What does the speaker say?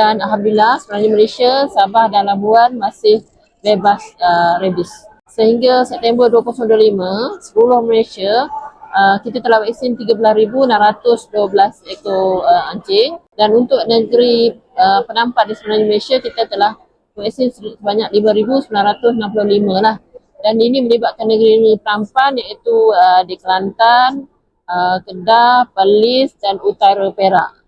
Dan alhamdulillah sebenarnya Malaysia, Sabah dan Labuan masih bebas rabies. Sehingga September 2025, seluruh Malaysia kita telah vaksin 13,612 ekor anjing. Dan untuk negeri penampat di sebenarnya Malaysia, kita telah vaksin sebanyak 5,965 lah. Dan ini melibatkan negeri-negeri penampan iaitu di Kelantan, Kedah, Perlis dan Utara Perak.